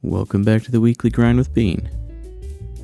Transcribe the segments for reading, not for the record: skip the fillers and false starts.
Welcome back to the Weekly Grind with Bean.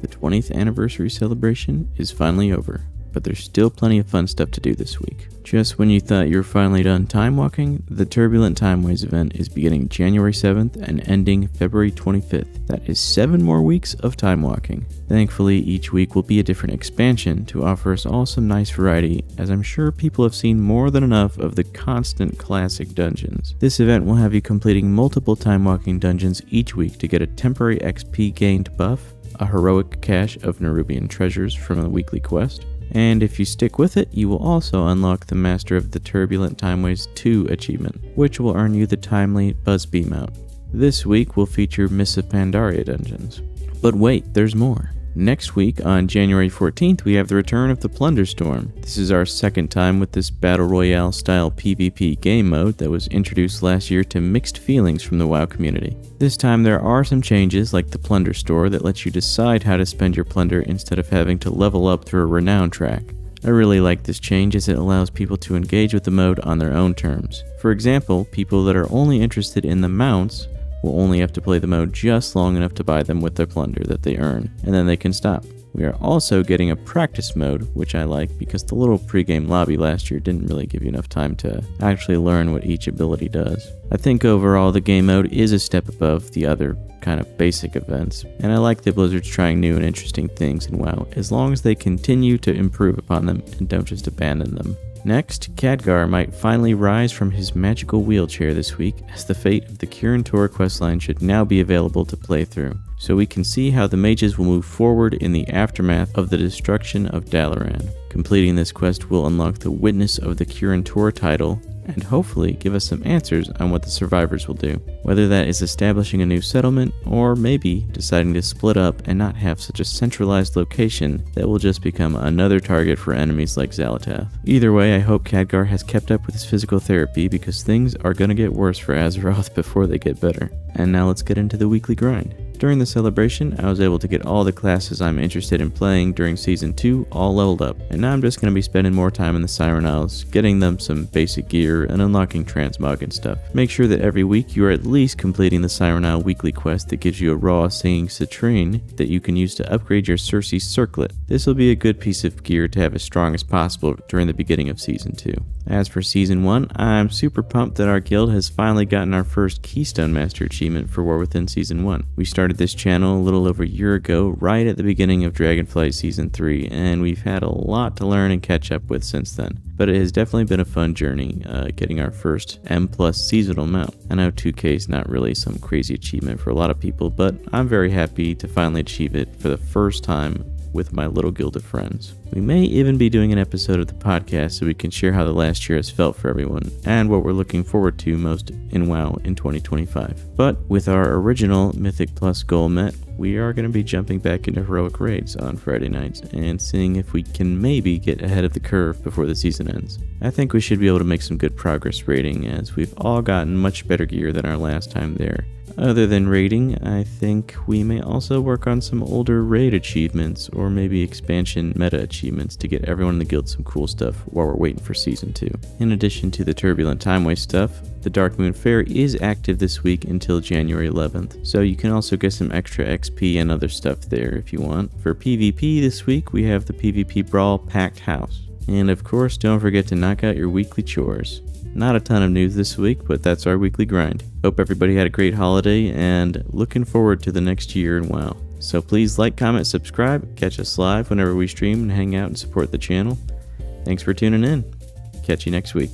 The 20th anniversary celebration is finally over, but there's still plenty of fun stuff to do this week. Just when you thought you were finally done time walking, the Turbulent Timeways event is beginning January 7th and ending February 25th. That is 7 more weeks of time walking. Thankfully, each week will be a different expansion to offer us all some nice variety, as I'm sure people have seen more than enough of the constant classic dungeons. This event will have you completing multiple time walking dungeons each week to get a temporary XP gained buff, a heroic cache of Nerubian treasures from a weekly quest, and if you stick with it, you will also unlock the Master of the Turbulent Timeways 2 achievement, which will earn you the timely Buzzbee mount. This week will feature Miss of Pandaria dungeons. But wait, there's more. Next week, on January 14th, we have the return of the Plunderstorm. This is our second time with this Battle Royale style PvP game mode that was introduced last year to mixed feelings from the WoW community. This time there are some changes like the Plunder Store that lets you decide how to spend your plunder instead of having to level up through a renown track. I really like this change as it allows people to engage with the mode on their own terms. For example, people that are only interested in the mounts will only have to play the mode just long enough to buy them with their plunder that they earn, and then they can stop. We are also getting a practice mode, which I like because the little pregame lobby last year didn't really give you enough time to actually learn what each ability does. I think overall the game mode is a step above the other kind of basic events, and I like that Blizzard's trying new and interesting things in WoW as long as they continue to improve upon them and don't just abandon them. Next, Khadgar might finally rise from his magical wheelchair this week, as the fate of the Kirin Tor Questline should now be available to play through, so we can see how the mages will move forward in the aftermath of the destruction of Dalaran. Completing this quest will unlock the Witness of the Kirin Tor title, and hopefully give us some answers on what the survivors will do, whether that is establishing a new settlement, or maybe deciding to split up and not have such a centralized location that will just become another target for enemies like Xal'atath. Either way, I hope Khadgar has kept up with his physical therapy because things are gonna get worse for Azeroth before they get better. And now let's get into the weekly grind. During the celebration, I was able to get all the classes I'm interested in playing during Season 2 all leveled up, and now I'm just going to be spending more time in the Siren Isles, getting them some basic gear and unlocking transmog and stuff. Make sure that every week you are at least completing the Siren Isle weekly quest that gives you a raw singing citrine that you can use to upgrade your Circe circlet. This will be a good piece of gear to have as strong as possible during the beginning of Season 2. As for Season 1, I'm super pumped that our guild has finally gotten our first Keystone Master achievement for War Within Season 1. We started this channel a little over a year ago, right at the beginning of Dragonflight Season 3, and we've had a lot to learn and catch up with since then. But it has definitely been a fun journey, getting our first M+ seasonal mount. I know 2K is not really some crazy achievement for a lot of people, but I'm very happy to finally achieve it for the first time with my little guild of friends. We may even be doing an episode of the podcast so we can share how the last year has felt for everyone and what we're looking forward to most in WoW in 2025. But with our original Mythic Plus goal met, we are going to be jumping back into heroic raids on Friday nights and seeing if we can maybe get ahead of the curve before the season ends. I think we should be able to make some good progress raiding, as we've all gotten much better gear than our last time there. Other than raiding, I think we may also work on some older raid achievements or maybe expansion meta achievements to get everyone in the guild some cool stuff while we're waiting for Season 2. In addition to the Turbulent Timeways stuff, the Darkmoon Fair is active this week until January 11th, so you can also get some extra XP and other stuff there if you want. For PvP this week, we have the PvP Brawl Packed House. And of course, don't forget to knock out your weekly chores. Not a ton of news this week, but that's our weekly grind. Hope everybody had a great holiday, and looking forward to the next year in WoW. So please like, comment, subscribe, catch us live whenever we stream, and hang out and support the channel. Thanks for tuning in. Catch you next week.